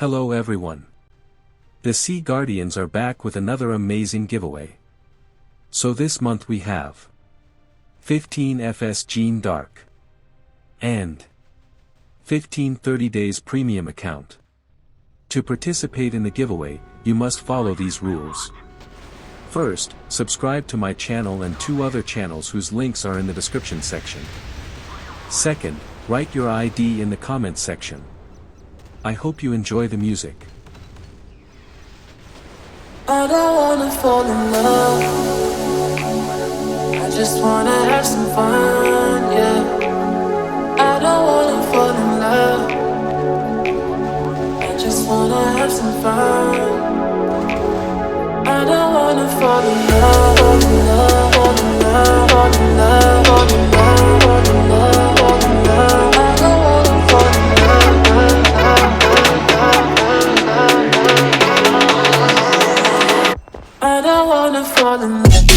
Hello everyone. The Sea Guardians are back with another amazing giveaway. So this month we have 15 FS Jean Dark and 15 30 days premium account. To participate in the giveaway, you must follow these rules. First, subscribe to my channel and 2 other channels whose links are in the description section. Second, write your ID in the comments section. I hope you enjoy the music. I don't wanna fall in love, I just wanna have some fun, yeah. I don't wanna fall in love, I just wanna have some fun. I don't wanna fall in love, fall in love, fall in love, fall in love, fall in love, fall in love, fall in love. I don't wanna fall in love, I don't wanna fall in love.